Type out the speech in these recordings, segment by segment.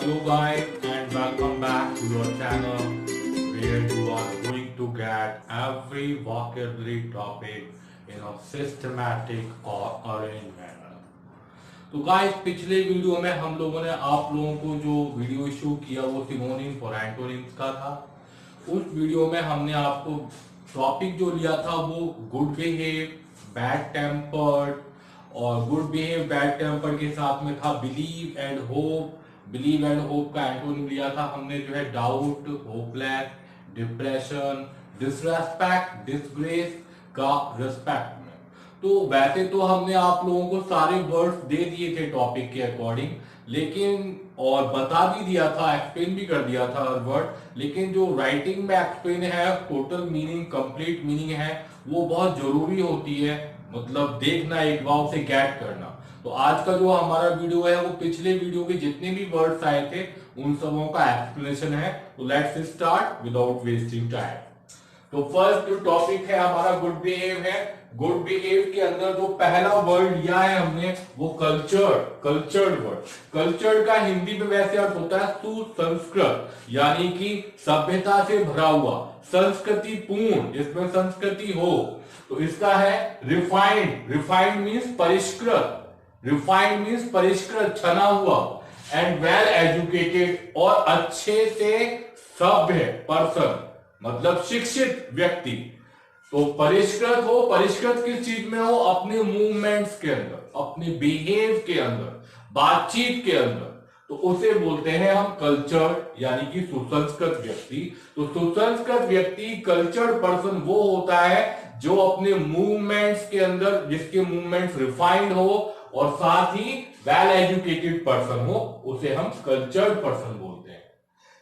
Hello guys and welcome back to your channel where you are going to get every vocabulary topic in a systematic or arranged manner. तो guys पिछले video में हम लोगों ने आप लोगों को जो वीडियो इशू किया वो सिनोनिम्स और एंटोनिम्स का था। उस वीडियो में हमने आपको टॉपिक जो लिया था वो गुड बिहेव, बैड टेम्पर्ड और गुड बिहेव बैड टेम्पर के साथ में था believe and hope. Believe and hope का एंटोनिम लिया था हमने जो है doubt, hopeless, depression, disrespect, disgrace का रिस्पेक्ट में। तो वैसे तो हमने आप लोगों को सारे वर्ड्स दे दिए थे टॉपिक के अकॉर्डिंग, लेकिन और बता भी दिया था, एक्सप्लेन भी कर दिया था हर वर्ड, लेकिन जो राइटिंग में एक्सप्लेन है, टोटल मीनिंग, कंप्लीट मीनिंग है, वो बहुत जरूरी होती है। मतलब देखना, एक बार से गेट करना। तो आज का जो हमारा वीडियो है वो पिछले वीडियो के जितने भी वर्ड्स आए थे उन सबों का एक्सप्लेनेशन है। तो let's start without wasting time. तो फर्स्ट जो टॉपिक है हमारा गुड बिहेव है। गुड बिहेव के अंदर जो पहला वर्ड लिया है हमने वो कल्चर्ड। कल्चर्ड वर्ड, कल्चर्ड का हिंदी में वैसे अर्थ होता है सुसंस्कृत, यानी कि सभ्यता से भरा हुआ, संस्कृति पूर्ण, जिसमें संस्कृति हो। तो इसका है रिफाइंड। रिफाइंड मीन्स परिष्कृत, रिफाइंड मीन्स परिष्कृत, छना हुआ। एंड वेल एजुकेटेड, और अच्छे से सभ्य पर्सन, मतलब शिक्षित व्यक्ति। तो परिष्कृत हो, परिष्कृत किस चीज में हो? अपने मूवमेंट्स के अंदर, अपने बिहेव के अंदर, बातचीत के अंदर। तो उसे बोलते हैं हम कल्चर्ड, यानी कि सुसंस्कृत व्यक्ति। तो सुसंस्कृत व्यक्ति, कल्चर्ड पर्सन वो होता है जो अपने मूवमेंट्स के अंदर, जिसके मूवमेंट्स रिफाइंड हो और साथ ही वेल एजुकेटेड पर्सन हो, उसे हम कल्चर्ड पर्सन बोलते हैं।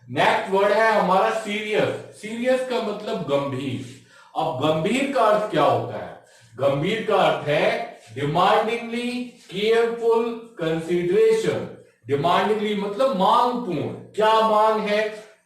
नेक्स्ट वर्ड है हमारा सीरियस। सीरियस का मतलब गंभीर। अब गंभीर का अर्थ क्या होता है? गंभीर का अर्थ है डिमांडिंगली केयरफुल कंसिडरेशन। डिमांडिंगली मतलब मांग पूर्ण। क्या मांग है?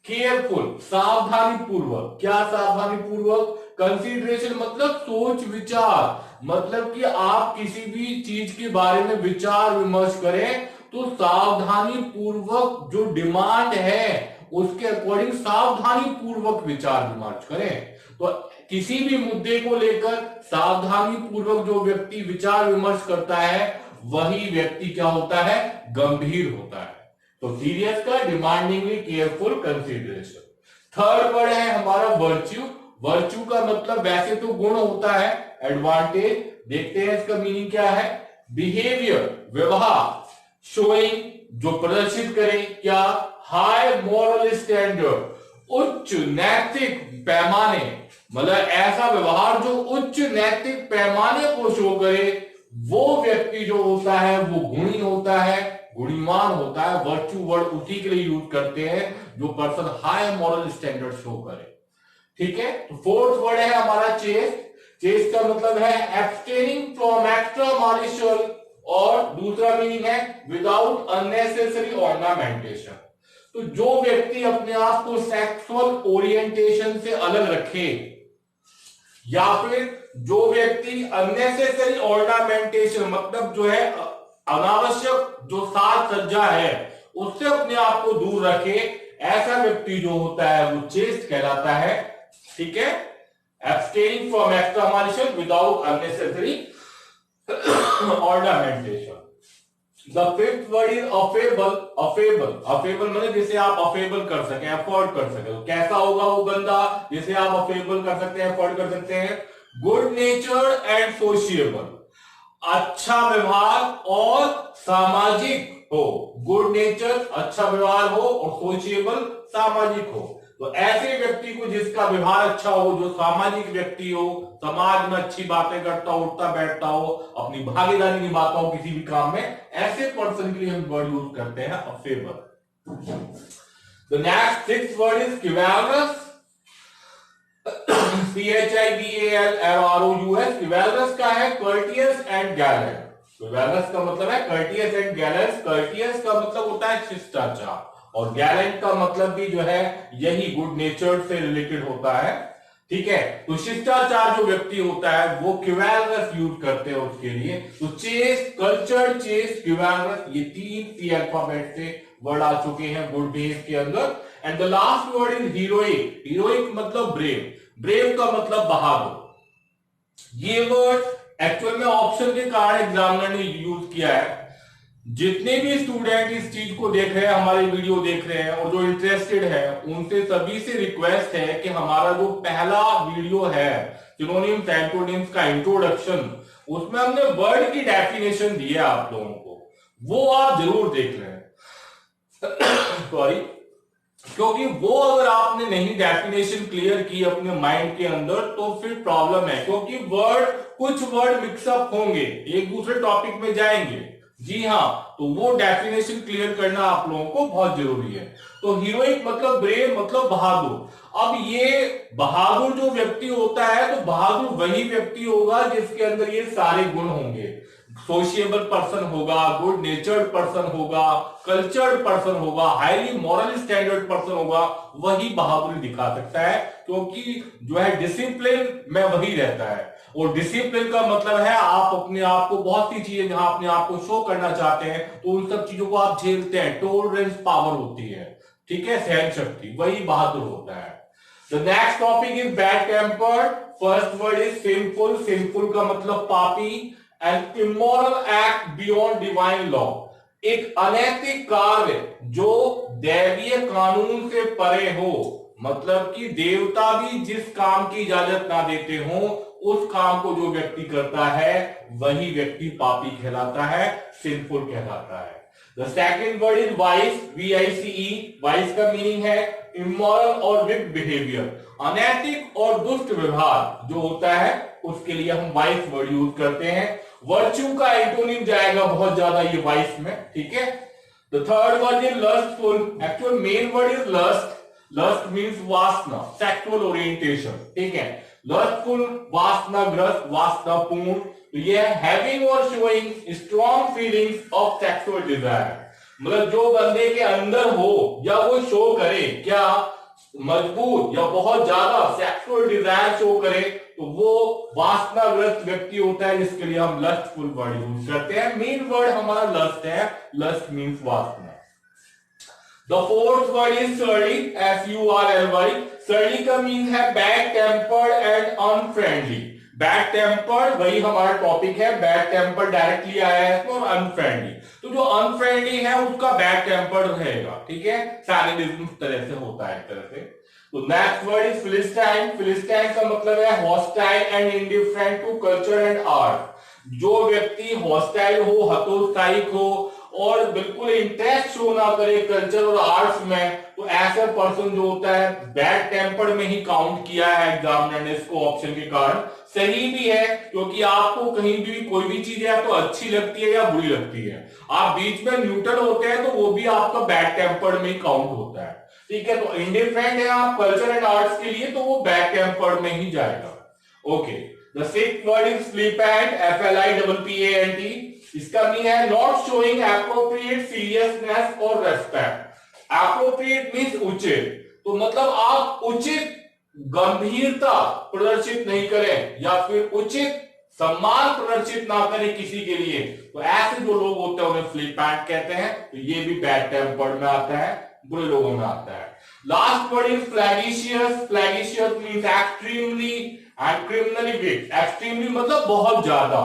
केयरफुल, सावधानी पूर्वक। क्या सावधानी पूर्वक? कंसिडरेशन मतलब सोच विचार, मतलब कि आप किसी भी चीज के बारे में विचार विमर्श करें तो सावधानी पूर्वक जो डिमांड है उसके अकॉर्डिंग सावधानी पूर्वक विचार विमर्श करें। तो किसी भी मुद्दे को लेकर सावधानी पूर्वक जो व्यक्ति विचार विमर्श करता है वही व्यक्ति क्या होता है? गंभीर होता है। तो सीरियस का डिमांडिंगली केयरफुल कंसिडरेशन। थर्ड वर्ड है हमारा वर्च्यू। वर्च्यू का मतलब वैसे तो गुण होता है, एडवांटेज। देखते हैं इसका मीनिंग क्या है। बिहेवियर, व्यवहार, शोइंग जो प्रदर्शित करे, क्या? हाई मॉरल स्टैंडर्ड, उच्च नैतिक पैमाने, मतलब ऐसा व्यवहार जो उच्च नैतिक पैमाने को शो करे, वो व्यक्ति जो होता है वो गुणी होता है, गुणीमान होता है। वर्च्यू वर्ड उसी के लिए यूज करते हैं जो person high moral standard show करे। ठीक है। तो फोर्थ वर्ड है हमारा चेस्ट। चेस्ट का मतलब है एब्स्टेनिंग फ्रॉम एक्स्ट्रा मालिशियल, और दूसरा मीनिंग है विदाउट अननेसेसरी ऑर्नामेंटेशन। तो जो व्यक्ति अपने आप को सेक्सुअल ओरिएंटेशन से अलग रखे, या फिर जो व्यक्ति अननेसेसरी ऑर्नामेंटेशन मतलब जो है अनावश्यक जो साज सज्जा है उससे अपने आप को दूर रखे, ऐसा व्यक्ति जो होता है वो चेस्ट कहलाता है। ठीक है। Abstaining from extra malicial without unnecessary ornamentation. The fifth word is affable. Affable, affable मतलब जिसे आप अफेबल कर सके, अफोर्ड कर सके। तो कैसा होगा वो बंदा जिसे आप अफेबल कर सकते हैं, अफोर्ड कर सकते हैं? गुड नेचर एंड सोशिएबल, अच्छा व्यवहार और सामाजिक हो। गुड नेचर अच्छा व्यवहार हो और सोशिएबल सामाजिक हो। तो ऐसे व्यक्ति को जिसका व्यवहार अच्छा हो, जो सामाजिक व्यक्ति हो, समाज में अच्छी बातें करता हो, उठता बैठता हो, अपनी भागीदारी निभाता हो किसी भी काम में, ऐसे पर्सन के लिए हम वर्ड यूज करते हैं affable. The next sixth word is chivalrous. CHIVALROUS। Chivalrous का है कर्टियस एंड गैलेंट। चिवालरस का मतलब है कर्टियस एंड गैलेंट। कर्टियस का मतलब होता है शिष्टाचार, और गैलेंट का मतलब भी जो है यही गुड नेचर से रिलेटेड होता है। ठीक है। तो शिष्टाचार जो व्यक्ति होता है वो क्यूवेलरस यूज करते हैं उसके लिए। तो चेस्ट, कल्चर, चेस्ट, क्यूवेलरस, ये तीन सी अल्फाबेट से वर्ड आ चुके हैं गुड डेज के अंदर। And the last word is heroic. Heroic मतलब ब्रेव, ब्रेव का मतलब बहादुर। ये वर्ड एक्चुअल में ऑप्शन के कारण एग्जामिनर ने यूज किया है। जितने भी स्टूडेंट इस चीज को देख रहे हैं, हमारी वीडियो देख रहे हैं और जो इंटरेस्टेड है, उनसे सभी से रिक्वेस्ट है कि हमारा जो पहला वीडियो है सिनोनिम्स एंटोनिम्स का इंट्रोडक्शन, उसमें हमने वर्ड की डेफिनेशन दी है आप लोगों को, वो आप जरूर देख लें। सॉरी, क्योंकि वो अगर आपने नहीं डेफिनेशन क्लियर की अपने माइंड के अंदर तो फिर प्रॉब्लम है, क्योंकि कुछ वर्ड मिक्सअप होंगे, एक दूसरे टॉपिक में जाएंगे। जी हाँ, तो वो डेफिनेशन क्लियर करना आप लोगों को बहुत जरूरी है। तो हीरोइक मतलब ब्रेव मतलब बहादुर। अब ये बहादुर जो व्यक्ति होता है, तो बहादुर वही व्यक्ति होगा जिसके अंदर ये सारे गुण होंगे। सोशिएबल पर्सन होगा, गुड नेचर्ड पर्सन होगा, कल्चर्ड पर्सन होगा, हाईली मॉरल स्टैंडर्ड पर्सन होगा, वही बहादुरी दिखा सकता है। क्योंकि जो है डिसिप्लिन में वही रहता है। और डिसिप्लिन का मतलब है आप अपने आप को, बहुत सी चीजें जहां अपने आप को शो करना चाहते हैं तो उन सब चीजों को आप झेलते हैं। टॉलरेंस पावर होती है, ठीक है, सहन शक्ति, वही बहादुर होता है। The next topic is bad tempered. First word is sinful. Sinful का मतलब पापी। And immoral act beyond divine law, एक अनैतिक कार्य जो दैवीय कानून से परे हो, मतलब कि देवता भी जिस काम की इजाजत ना देते हो उस काम को जो व्यक्ति करता है वही व्यक्ति पापी कहलाता है, सिंफुल कहलाता है। The second word is vice, VICE। Vice का मीनिंग है इमोरल और विक्ड बिहेवियर, अनैतिक और दुष्ट व्यवहार जो होता है उसके लिए हम वाइस वर्ड यूज करते हैं। वर्च्यू का एंटोनिम जाएगा बहुत ज्यादा ये वाइस में, ठीक है। The third word is lustful. Actual main word is lust. Lust means वासना, सेक्सुअल ओरिएंटेशन, ठीक है। लस्टफुल वासनाग्रस्त, वासनापूर्ण। तो ये है हैविंग और showing strong feelings of sexual desire, मतलब जो बंदे के अंदर हो या वो शो करे, क्या मजबूत या बहुत ज्यादा सेक्सुअल डिजायर शो करे, तो वो वासनाग्रस्त व्यक्ति होता है, जिसके लिए हम लस्टफुल वर्ड यूज करते हैं। मेन वर्ड हमारा लस्ट है, लस्ट मीन्स वासना। The fourth word is surely, SURLY। Surely का मीन है bad tempered and unfriendly. Bad tempered वही हमारा टॉपिक है, बैड टेम्पर्ड डायरेक्टली आया है और अनफ्रेंडली, तो जो अनफ्रेंडली है उसका बैड टेम्पर्ड रहेगा, ठीक है। सैडिज्म तरह से होता है, तरह से। तो next word is philistine. Philistine का मतलब है hostile and indifferent to culture and art. जो व्यक्ति हॉस्टाइल हो, हतोत्साहिक हो और बिल्कुल इंटरेस्ट शो ना करे कल्चर और आर्ट्स में, तो ऐसा पर्सन जो होता है बैड टेम्पर्ड में ही काउंट किया है एग्जामिनर ने इसको ऑप्शन के कारण। सही भी है, क्योंकि आपको कहीं भी कोई भी चीज या तो अच्छी लगती है या बुरी लगती है, आप बीच में न्यूट्रल होते हैं तो वो भी आपका बैड टेम्पर्ड में ही काउंट होता है, ठीक है। तो इंडिफरेंट है आप कल्चर एंड आर्ट्स के लिए, तो वो बैड टेम्पर्ड में ही जाएगा। Okay, the sixth word is flippant, FLIPPANT। इसका मीन है नॉट शोइंग एप्रोप्रिएट सीरियसनेस और रेस्पेक्ट। एप्रोप्रिएट मीन्स उचित, तो मतलब आप उचित गंभीरता प्रदर्शित नहीं करें या फिर उचित सम्मान प्रदर्शित ना करें किसी के लिए, तो ऐसे जो लोग होते हैं उन्हें फ्लिपेंट कहते हैं। तो ये भी बैड टेम्पर्ड में आता है, बुरे लोगों में आता है। Last word is flagitious. Flagitious means extremely and criminally weak. Extremely मतलब बहुत ज्यादा,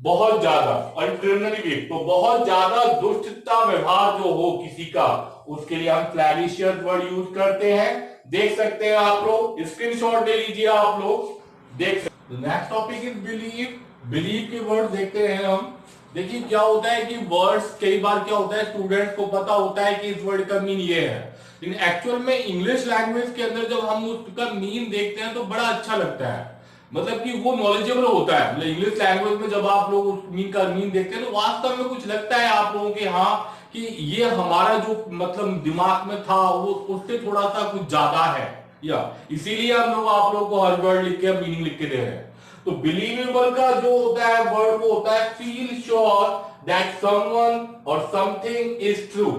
बहुत ज्यादा, और क्रिमिनली वीक तो बहुत ज्यादा दुष्टता व्यवहार जो हो किसी का, उसके लिए हम फ्लैगिशियस वर्ड यूज करते हैं। देख सकते हैं आप लोग, स्क्रीनशॉट ले लीजिए आप लोग, देख सकते। Next topic is believe. Believe के वर्ड देखते हैं हम। देखिए क्या होता है कि वर्ड्स कई बार क्या होता है स्टूडेंट्स को पता होता है कि इस वर्ड का मीन ये है, लेकिन एक्चुअल में इंग्लिश लैंग्वेज के अंदर जब हम उसका मीन देखते हैं तो बड़ा अच्छा लगता है, मतलब कि वो नॉलेजेबल होता है। मतलब इंग्लिश लैंग्वेज में जब आप लोग उस मीन का मीन देखते हैं तो वास्तव में कुछ लगता है आप लोगों के, हाँ कि ये हमारा जो मतलब दिमाग में था वो उससे थोड़ा सा कुछ ज्यादा है, या इसीलिए हम लोग आप लोग को हर वर्ड लिख के मीनिंग लिख के दे रहे हैं। तो बिलीवेबल का जो होता है वर्ड वो होता है फील श्योर दैट समवन और समथिंग इज ट्रू,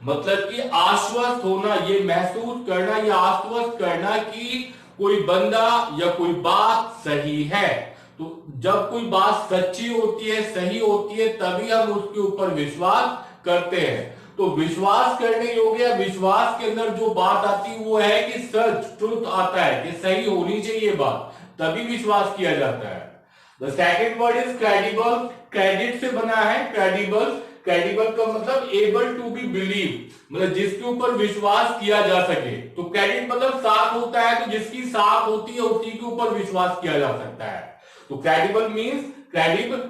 मतलब कि आश्वस्त होना, ये महसूस करना, ये आश्वस्त करना कि कोई बंदा या कोई बात सही है। तो जब कोई बात सच्ची होती है, सही होती है, तभी हम उसके ऊपर विश्वास करते हैं। तो विश्वास करने योग्य या विश्वास के अंदर जो बात आती है वो है कि सच, ट्रुथ आता है कि सही होनी चाहिए बात, तभी विश्वास किया जाता है। The second word is credible, credit से बना है क्रेडिबल। क्रेडिबल का मतलब एबल टू बी बिलीव, मतलब जिसके ऊपर विश्वास किया जा सके। तो क्रेडिट मतलब साख होता है, तो जिसकी साख होती है उसी के ऊपर विश्वास किया जा सकता है। तो क्रेडिबल मीन्स क्रेडिबल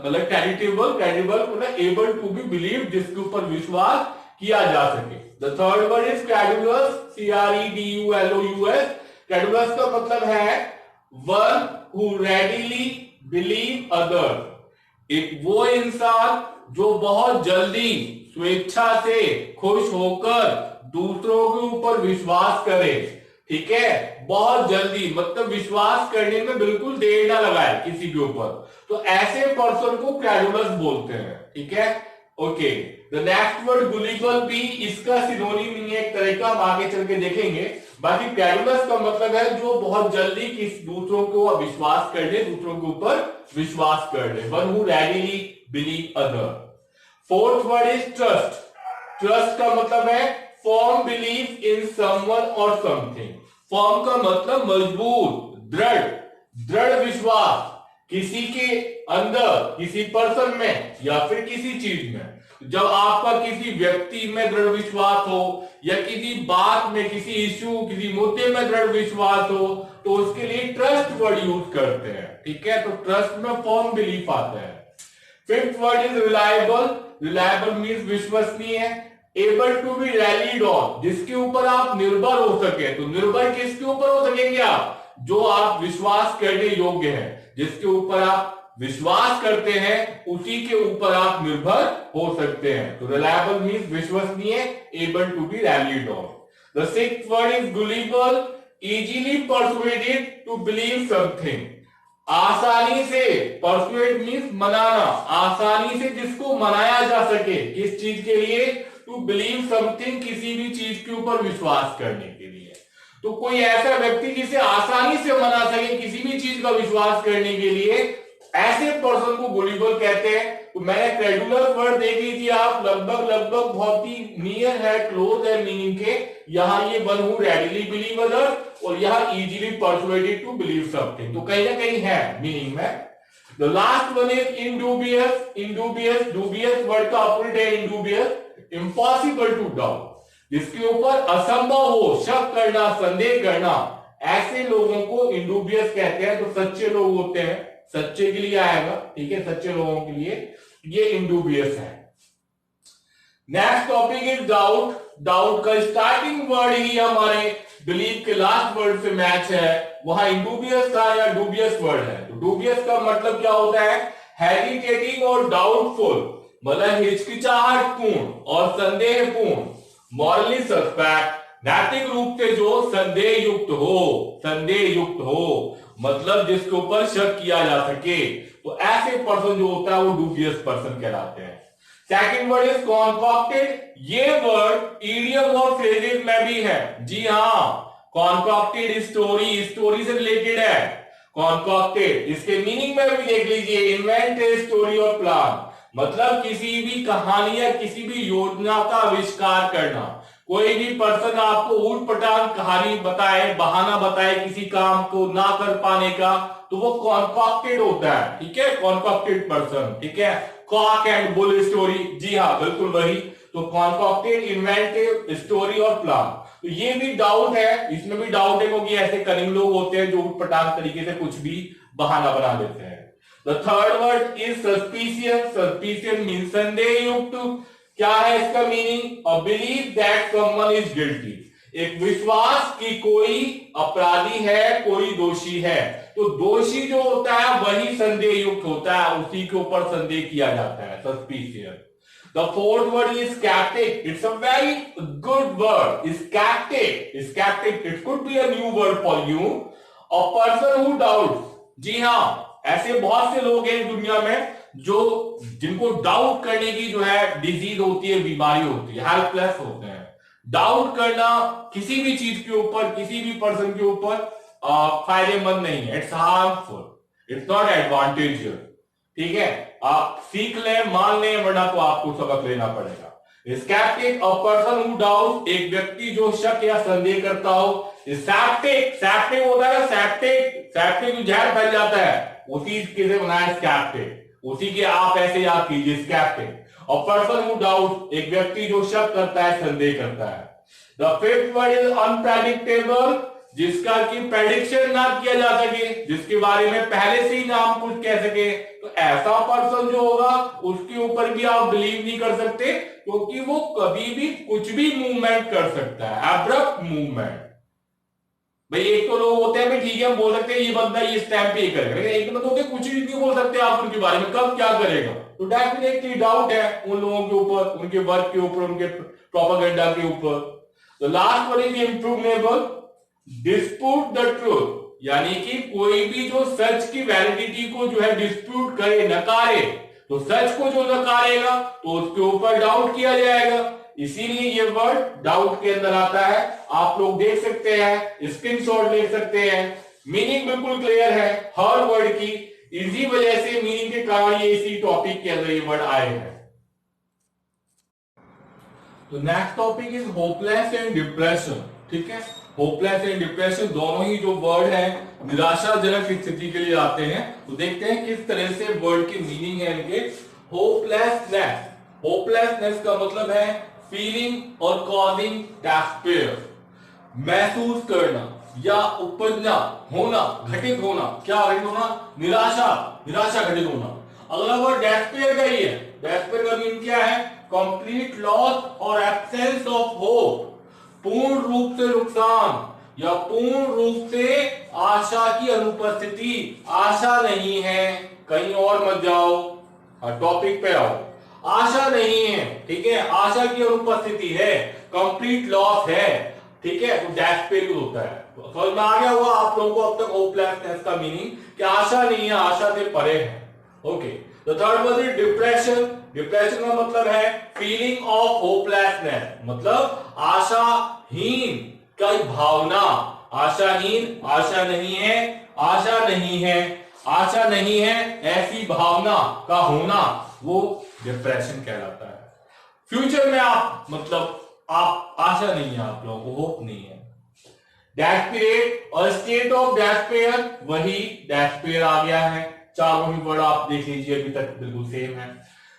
मतलब क्रेडिबल मतलब एबल टू बी बिलीव, जिसके ऊपर विश्वास किया जा सके। The third word is credulous, CREDULOUS। Credulous का मतलब है one who readily believe other, एक वो इंसान जो बहुत जल्दी स्वेच्छा से खुश होकर दूसरों के ऊपर विश्वास करे। ठीक है, बहुत जल्दी मतलब विश्वास करने में बिल्कुल देर ना लगाए किसी के ऊपर, तो ऐसे पर्सन को क्रेडुलस बोलते हैं। ठीक है, ओके। द नेक्स्ट वर्ड गुलिबल भी, इसका सिनोनिम नहीं है एक तरह का, हम आगे चल के देखेंगे। बाकी क्रेडुलस का मतलब है जो बहुत जल्दी किस दूसरों को विश्वास कर ले, दूसरों के ऊपर विश्वास कर ले, one who readily believe other. Fourth word is trust. Trust का मतलब है फॉर्म बिलीव इन समवन और समथिंग। फॉर्म का मतलब मजबूत, दृढ़, दृढ़ विश्वास किसी के अंदर, किसी पर्सन में या फिर किसी चीज में। जब आपका किसी व्यक्ति में दृढ़ विश्वास हो या किसी बात में, किसी इश्यू, किसी मुद्दे में दृढ़ विश्वास हो, तो उसके लिए ट्रस्ट वर्ड यूज करते हैं। ठीक है, तो ट्रस्ट में फॉर्म बिलीफ आता है। Fifth word is reliable. Reliable means विश्वसनीय, able to be relied on, जिसके ऊपर आप निर्भर हो सके। तो निर्भर किसके ऊपर हो सकेंगे आप? जो आप विश्वास करने योग्य है, जिसके ऊपर आप विश्वास करते हैं उसी के ऊपर आप निर्भर हो सकते हैं। तो रिलायबल मीन्स विश्वसनीय, able to be relied on. The sixth word is gullible, easily persuaded to believe something. आसानी से, परसुएड मीन्स मनाना, आसानी से जिसको मनाया जा सके, किस चीज के लिए? टू बिलीव समथिंग, किसी भी चीज के ऊपर विश्वास करने के लिए। तो कोई ऐसा व्यक्ति जिसे आसानी से मना सके किसी भी चीज का विश्वास करने के लिए, ऐसे पर्सन को गुलिबल कहते हैं। तो मैंने क्रेडुलस वर्ड देख लीजिए आप, लगभग बहुत ही नियर है, क्लोज है मीनिंग के। यहां ये one who readily believe other और यहां easily persuaded to believe something, तो कहीं ना कहीं है मीनिंग में। The last one is indubious. Indubious, dubious word का अपोजिट है इंडूबियस, इम्पॉसिबल टू डाउट, जिसके ऊपर असंभव हो शक करना, संदेह करना, ऐसे लोगों को इंडूबियस कहते हैं। तो सच्चे लोग होते हैं, सच्चे के लिए आएगा, ठीक है, सच्चे लोगों के लिए ये इंडूबियस है। Next topic is doubt. Doubt का स्टार्टिंग वर्ड ही हमारे बिलीव के लास्ट वर्ड से मैच है, वहां इंडूबियस था या डूबियस वर्ड है। तो डूबियस का मतलब क्या होता है? हेजिटेटिंग और डाउटफुल, मतलब हिचकिचाहट पूर्ण और संदेहपूर्ण, मॉरली सस्पेक्ट, नैतिक रूप से जो संदेह युक्त हो, मतलब जिसके ऊपर शक किया जा सके। तो ऐसे पर्सन जो होता है वो डूबियस पर्सन कहलाते हैं। Second word is concocted. ये वर्ड इडियम और फ्रेजेस में भी है। जी हाँ, कॉन्कॉक्टेड स्टोरी से रिलेटेड है। कॉन्कॉक्टेड इसके मीनिंग में भी देख लीजिए, इन्वेंट ए स्टोरी और प्लान, मतलब किसी भी कहानी या किसी भी योजना का आविष्कार करना। कोई भी पर्सन आपको ऊट पटांग कहानी बताए, बहाना बताए किसी काम को ना कर पाने का, तो वो कॉन्कॉक्टेड होता है। ठीक है, कॉन्कॉक्टेड पर्सन। ठीक है, कॉक एंड बुल स्टोरी, जी हाँ बिल्कुल वही। तो कॉन्कॉक्टेड, इन्वेंटिव, स्टोरी और प्लान। तो ये भी डाउट है, इसमें भी डाउट है, क्योंकि ऐसे कनिंग लोग होते हैं जो ऊट पटांग तरीके से कुछ भी बहाना बना देते हैं। The third word is suspicion. Suspicion means संदेह युक्त। क्या है इसका meaning? A belief that someone is guilty. एक विश्वास कि कोई अपराधी है, कोई दोषी है। तो दोषी जो होता है वही संदेह युक्त होता है, उसी के ऊपर संदेह किया जाता है, suspicion. The fourth word is skeptic. It's a very good word. Skeptic. Skeptic. It could be a new word for you. A person who doubts. जी हाँ, ऐसे बहुत से लोग हैं दुनिया में जो जिनको डाउट करने की जो है डिजीज होती है, बीमारी होती है, हेल्पलेस होते हैं। डाउट करना किसी भी चीज के ऊपर, किसी भी पर्सन के ऊपर फायदेमंद नहीं है, इट्स हार्मफुल, इट्स नॉट एडवांटेजियल। ठीक है, आप सीख लें, मान लें, वरना तो आपको सबक लेना पड़ेगा। Sceptic a person who doubt, एक व्यक्ति जो शक या संदेह करता हो। सेप्टिक, सेप्टिक होता है सेप्टिक, सेप्टिक जो जहर फैल जाता है उसी किसे बनाया स्केप्टिक, उसी के आप ऐसे याद कीजिए sceptic. A person who doubt, एक व्यक्ति जो शक करता है संदेह करता है। The fifth word is unpredictable, जिसका कि प्रेडिक्शन ना किया जा सके, जिसके बारे में पहले से ही ना हम कुछ कह सके, तो ऐसा पर्सन जो होगा उसके ऊपर भी आप बिलीव नहीं कर सकते, क्योंकि वो कभी भी कुछ भी मूवमेंट कर सकता है, एब्रप्ट मूवमेंट। भाई एक तो लोग होते हैं भाई ठीक है हम बोल सकते हैं ये बंदा ये स्टैम्प पे करेगा, लेकिन एक तो होते कुछ भी नहीं बोल सकते आप उनके बारे में कब क्या करेगा, तो डेफिनेटली डाउट है उन लोगों के ऊपर, उनके वर्क के ऊपर, उनके प्रोपेगेंडा के ऊपर। तो last one is improvable, dispute the truth, यानी कि कोई भी जो सच की वैलिडिटी को जो है डिस्प्यूट करे, नकारे, तो सच को जो नकारेगा तो उसके ऊपर डाउट किया जाएगा, इसीलिए ये वर्ड डाउट के अंदर आता है। आप लोग देख सकते हैं, स्क्रीनशॉट ले सकते हैं, मीनिंग बिल्कुल क्लियर है हर वर्ड की, इसी वजह से मीनिंग के कारण ये इसी टॉपिक के अंदर ये वर्ड आए हैं। तो next topic is hopeless and depression, ठीक है। होपलेस एंड डिप्रेशन दोनों ही जो वर्ड है निराशाजनक स्थिति के लिए आते हैं, तो देखते हैं किस तरह से वर्ड की मीनिंग है इनके। होपलेसनेस, होपलेसनेस का मतलब है फीलिंग और कॉजिंग डेस्पेयर, महसूस करना या उपजना, होना, घटित होना, क्या घटित होना, निराशा, निराशा घटित होना। अगला वर्ड डेस्पेयर का ही है, डेस्पेयर का मीन क्या है, कंप्लीट लॉस और एब्सेंस ऑफ होप, पूर्ण रूप से नुकसान या पूर्ण रूप से आशा की अनुपस्थिति, आशा नहीं है, कहीं और मत जाओ, टॉपिक पे आओ, आशा नहीं है, ठीक है, आशा की अनुपस्थिति है, कंप्लीट लॉस है, ठीक है, तो डेस्पेयर होता है। तो समझ में आ गया होगा आप लोगों को अब तक होपलेसनेस का मीनिंग, कि आशा नहीं है, आशा से परे है। Okay, the third word is depression, depression का मतलब है फीलिंग ऑफ होपलेसनेस, मतलब आशाहीन का भावना, आशाहीन, आशा नहीं है, आशा नहीं है, आशा नहीं है, ऐसी भावना का होना, वो डिप्रेशन कहलाता है। फ्यूचर में आप मतलब आप आशा नहीं है, आप लोगों को होप नहीं है। डेस्परेट और स्टेट ऑफ डेस्पेयर, वही डेस्पेयर आ गया है, चारों ही वर्ड आप देख लीजिए अभी तक बिल्कुल सेम है।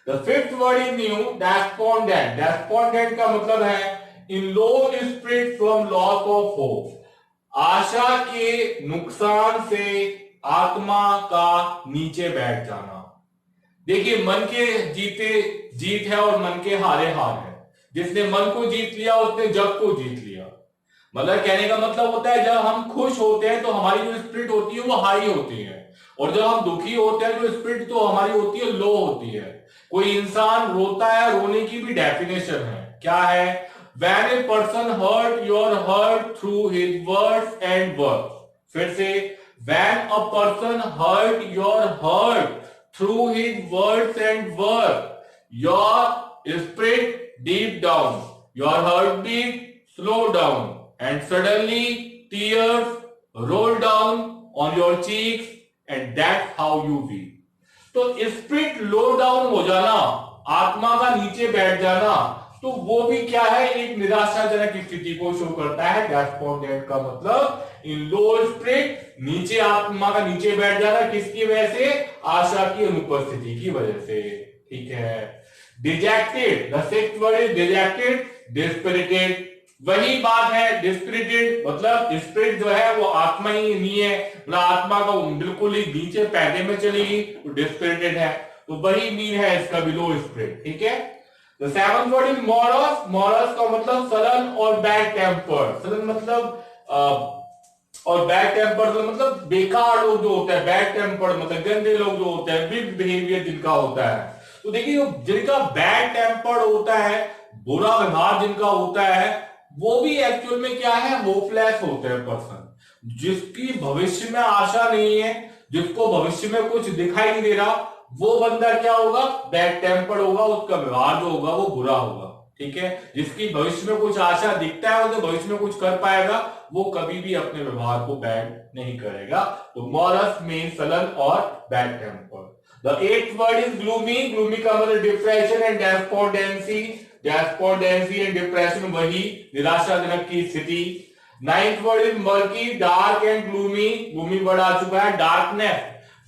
The fifth word is new, despondent, despondent का मतलब है in low spirit from loss of hope, आशा के नुकसान से आत्मा का नीचे बैठ जाना। देखिए मन के जीते जीत है और मन के हारे हार है, जिसने मन को जीत लिया उसने जग को जीत लिया। मतलब कहने का मतलब होता है जब हम खुश होते हैं तो हमारी जो स्पिरिट होती है वो हाई होती है, और जब हम दुखी होते हैं जो स्पिरिट तो हमारी होती है लो होती है। कोई इंसान रोता है, रोने की भी डेफिनेशन है, क्या है, when a person hurt your hurt through his words and works, फिर से when a person hurt your hurt through his words and work, your spirit deep down, your heartbeat slow down, and suddenly tears roll down on your cheeks, and that's how you feel. तो spirit लो down हो जाना, आत्मा का नीचे बैठ जाना, तो वो भी क्या है, एक निराशाजनक स्थिति को शो करता है। डेस्पोंडेंट का मतलब इन लो स्पिरिट, नीचे आत्मा का नीचे बैठ जाना, किसकी वजह से, आशा की अनुपस्थिति की वजह से, ठीक है। Dejected, the sixth word is dejected, dispirited, वही बात है, डिस्पिरिटेड मतलब स्पिरिट जो है वो आत्मा ही नहीं है, मतलब आत्मा का बिल्कुल ही नीचे पैदे में चलेगी तो डिस्पिरिटेड है, तो वही मीन है इसका भी, लो स्पिरिट, ठीक है। द सेवंथ वर्ड इज मॉरस, मॉरस का मतलब सडन और बैड टेम्पर, सडन मतलब और बैड टेम्पर मतलब बेकार लोग जो होते हैं, बैड टेम्पर मतलब गंदे लोग जो होते हैं, वीक बिहेवियर जिनका होता है। तो देखिए जिनका बैड टेम्पर होता है, बुरा व्यवहार जिनका होता है, वो भी एक्चुअल में क्या है, होपलेस होते हैं पर्सन, जिसकी भविष्य में आशा नहीं है, जिसको भविष्य में कुछ दिखाई नहीं दे रहा, वो बंदा क्या होगा, बैड टेम्पर होगा, उसका व्यवहार जो होगा वो बुरा होगा, ठीक है। जिसकी भविष्य में कुछ आशा दिखता है, वो भविष्य में कुछ कर पाएगा, वो कभी भी अपने व्यवहार को बैड नहीं करेगा। तो मॉरस मीन सलन और bad temper. The eighth word is gloomy, gloomy का मतलब depression and despondency, despondency and depression, वही निराशाजनक की स्थिति। Ninth word is murky, dark and gloomy, gloomy word आ चुका है। डार्कनेस,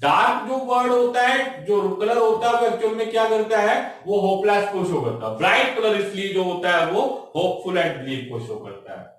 डार्क जो वर्ड होता है, जो कलर होता है, वो एक्चुअल में क्या करता है, वो होपलेस को शो करता है। ब्राइट कलर इसलिए जो होता है वो होपफुल एंड बिलीव को शो करता है।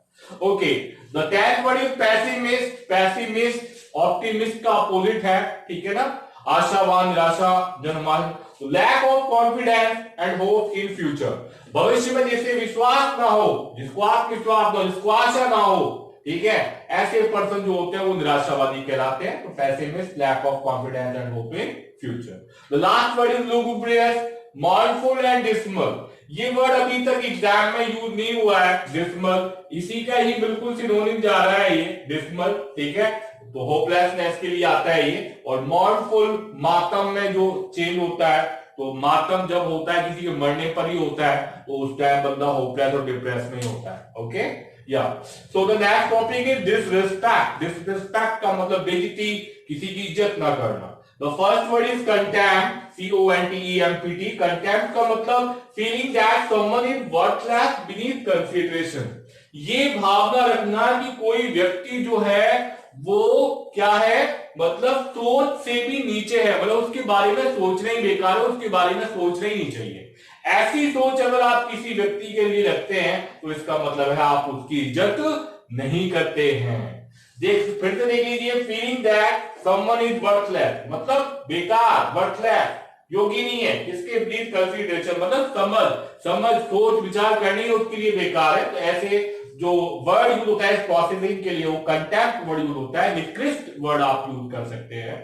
Okay, the 10th word is pessimist, pessimist optimist का अपोजिट है, ठीक है ना, आशावान, निराशा जनमान। Lack of confidence and hope in future, भविष्य में जिसे विश्वास ना हो, जिसको आत्मविश्वास ना हो, जिसको आशा ना हो, ठीक है, ऐसे पर्सन जो होते हैं वो निराशावादी कहलाते हैं। तो pessimist, lack of confidence and hope in future. The last word is lugubrious, mournful and dismal, ये वर्ड अभी तक एग्जाम में यूज नहीं हुआ है। डिसमल इसी का ही बिल्कुल सिनोनिम जा रहा है ये डिसमल, ठीक है, तो होपलेसनेस के लिए आता है ये। और मॉर्नफुल, मातम में जो चेंज होता है, तो मातम जब होता है किसी के मरने पर ही होता है, तो उस टाइम बंदा होपलेस और डिप्रेस में ही होता है। ओके, या so the next topic is disrespect, disrespect का मतलब बेइज्जती, किसी की इज्जत ना करना। The first word is contempt, CONTEMPT, contempt का मतलब feeling that someone is worthless beneath consideration, ये भावना रखना कि कोई व्यक्ति जो है वो क्या है, मतलब सोच से भी नीचे है, मतलब उसके बारे में सोचना ही बेकार है, उसके बारे में सोचना ही नहीं चाहिए। ऐसी सोच अगर आप किसी व्यक्ति के लिए रखते हैं तो इसका मतलब है आप उसकी इज्जत नहीं करते हैं। देख, फिर से देख लीजिए, feeling that someone is worthless मतलब बेकार, वर्थलेस योगी नहीं है, किसके बीच कंसीडरेशन मतलब समझ सोच विचार करनी उसके लिए बेकार है। तो ऐसे जो वर्ड यूज होता है प्रोसेसिंग के लिए वो कंटेम्प्ट वर्ड यूज होता है, निकृष्ट वर्ड आप यूज कर सकते हैं।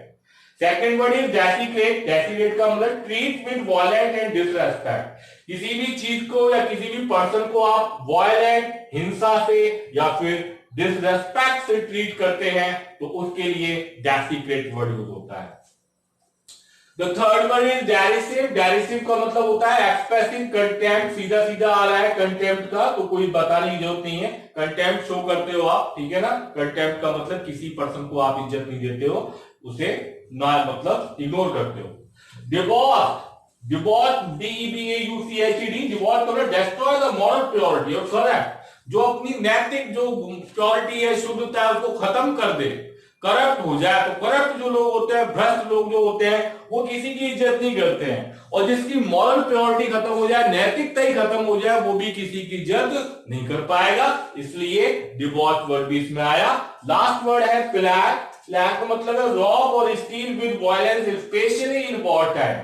Second word is desiccated, desiccated का मतलब treat with violent and disrespect, किसी भी चीज को या किसी भी पर्सन को आप वायलेंट, हिंसा से या फिर डिसरेस्पेक्ट से ट्रीट करते हैं तो उसके लिए डेसिक्रेट वर्ड यूज होता है। द थर्ड वर्ड इज डेरिसिव, डेरिसिव का मतलब होता है एक्सप्रेसिंग कंटेम्प्ट, सीधा सीधा आ रहा है कंटेम्प्ट का, तो कोई बताने की जरूरत नहीं है, कंटेम्प्ट शो करते हो आप, ठीक है ना। कंटेम्प्ट का मतलब किसी पर्सन को आप इज्जत नहीं देते हो, उसे ना मतलब इग्नोर करते हो। डिवोर्स, डिवोर्स DEBAUCHED, डिवोर्स का मतलब डिस्ट्रॉय द मॉरल प्योरिटी और करप्ट, जो अपनी नैतिक जो प्योरिटी है, शुद्धता है, उसको खत्म कर दे, करप्ट हो जाए। तो करप्ट जो लोग होते हैं, भ्रष्ट लोग जो होते हैं, वो किसी की इज्जत नहीं करते हैं, और जिसकी मॉरल प्योरिटी खत्म हो जाए, नैतिकता ही खत्म हो जाए, वो भी किसी की इज्जत नहीं कर पाएगा, इसलिए डिवोर्स वर्ड भी इसमें आया। लास्ट वर्ड है प्लैग, प्लैग का मतलब है रॉब और steel with violence specially in war time,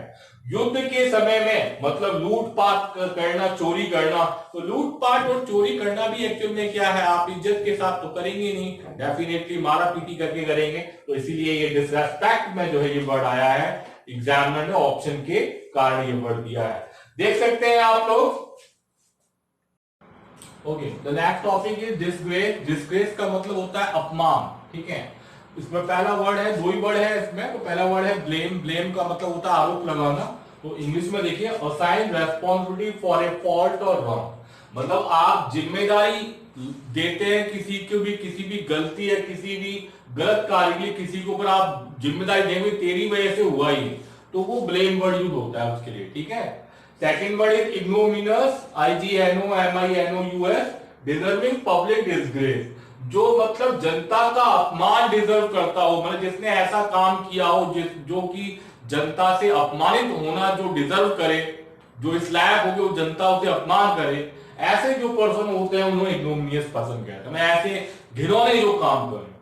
युद्ध के समय में मतलब लूटपाट करना, चोरी करना। तो लूटपाट और चोरी करना भी एक्चुअल में क्या है, आप इज्जत के साथ तो करेंगे नहीं, डेफिनेटली मारा पीटी करके करेंगे। तो इसीलिए ये डिसरेस्पेक्ट में जो है ये वर्ड आया है, एग्जामिनर ने ऑप्शन के कारण ये वर्ड दिया है, देख सकते हैं आप लोग। Okay, the next topic is disgrace, disgrace का मतलब होता है अपमान, ठीक है। इसमें पहला वर्ड है, दो ही वर्ड है इसमें, तो पहला वर्ड है ब्लेम, ब्लेम का मतलब होता है आरोप लगाना। तो इंग्लिश में देखिए, assign responsibility for a fault और रॉन्ग, मतलब आप जिम्मेदारी देते हैं किसी को भी, किसी भी गलती या किसी भी गलत कार्य के लिए किसी के ऊपर आप जिम्मेदारी देंगे, तेरी वजह से हुआ ही, तो वो ब्लेम वर्ड यूज होता है उसके लिए, ठीक है। Second word is ignominious, IGNOMINOUS, deserving public disgrace, जो मतलब जनता का अपमान डिजर्व करता हो, मतलब जिसने ऐसा काम किया हो जो कि जनता से अपमानित होना जो डिजर्व करे, जो इस लायक हो कि वो जनता उसे अपमान करे, ऐसे जो पर्सन होते हैं उन्हें इग्नोमिनियस पर्सन कहते हैं, ऐसे घिनौने जो काम करें।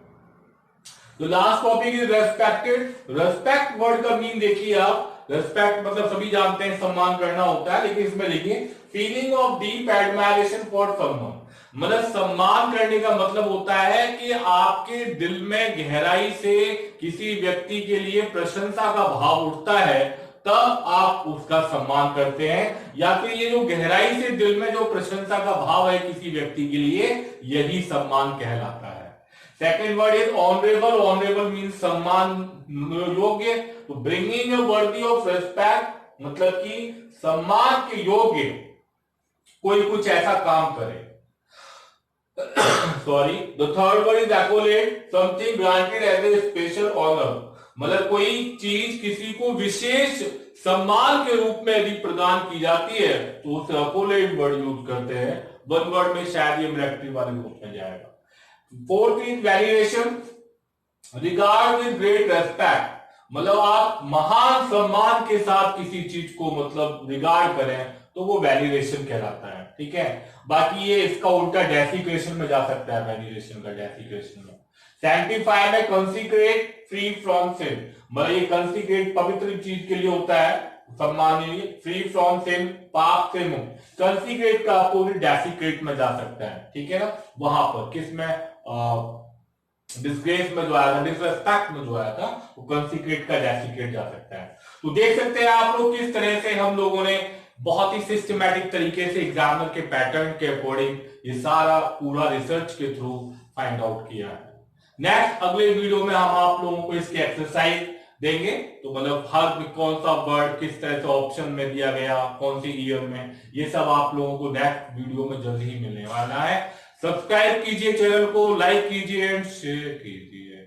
तो last topic is respected, respect word का मीन देखिए आप, रेस्पेक्ट मतलब सभी जानते हैं सम्मान करना होता है, लेकिन इसमें लिखिए feeling of deep admiration for someone, मतलब सम्मान करने का मतलब होता है कि आपके दिल में गहराई से किसी व्यक्ति के लिए प्रशंसा का भाव उठता है, तब आप उसका सम्मान करते हैं, या फिर ये जो गहराई से दिल में जो प्रशंसा का भाव है किसी व्यक्ति के लिए, यही सम्मान कहलाता है। Second word is honourable, honourable mean सम्मान योग्य, तो bringing a worthy of respect मतलब कि सम्मान के योग्य कोई कुछ ऐसा काम करे। Sorry, the third word is accolade, something granted as a special honour, मतलब कोई चीज किसी को विशेष सम्मान के रूप में यदि प्रदान की जाती है तो उसे अपोलेट वर्ड यूज करते हैं। वन वर्ड में शायद ये मिलिट्री वाले ग्रुप में जाएगा। Fourth is valuation, regard with great respect, मतलब आप महान सम्मान के साथ किसी चीज को मतलब रिगार्ड करें तो वो वैल्यूएशन कहलाता है। ठीक है, बाकी ये इसका उल्टा डेसिक्रेशन में जा सकता है, वैल्यूएशन का डेसिक्रेशन में। सैंक्टिफाई में कंसीक्रेट, फ्री फ्रॉम सिन, मतलब ये कंसीक्रेट पवित्र चीज के लिए होता है, सम्माननीय, फ्री फ्रॉम सिन पाप से मुक्त। कंसीक्रेट का अपोजिट डेसिक्रेट में जा सकता है। ठीक है ना, वहां पर किसमें डिस्ग्रेस में जो आया था, डिसरेस्पेक्ट में जो आया था, वो कंसीक्रेट का डेसिक्रेट जा सकता है। तो देख सकते हैं आप लोग किस तरह से हम लोगों ने बहुत ही सिस्टमैटिक तरीके से एग्जामिनर के पैटर्न के अकॉर्डिंग ये सारा पूरा रिसर्च के थ्रू फाइंड आउट किया है। नेक्स्ट अगले वीडियो में हम आप लोगों को इसकी एक्सरसाइज देंगे, तो मतलब हर कौन सा वर्ड किस तरह से ऑप्शन में दिया गया, कौन सी ईयर में, ये सब आप लोगों को नेक्स्ट वीडियो में जल्द ही मिलने वाला है। सब्सक्राइब कीजिए चैनल को, लाइक कीजिए एंड शेयर कीजिए।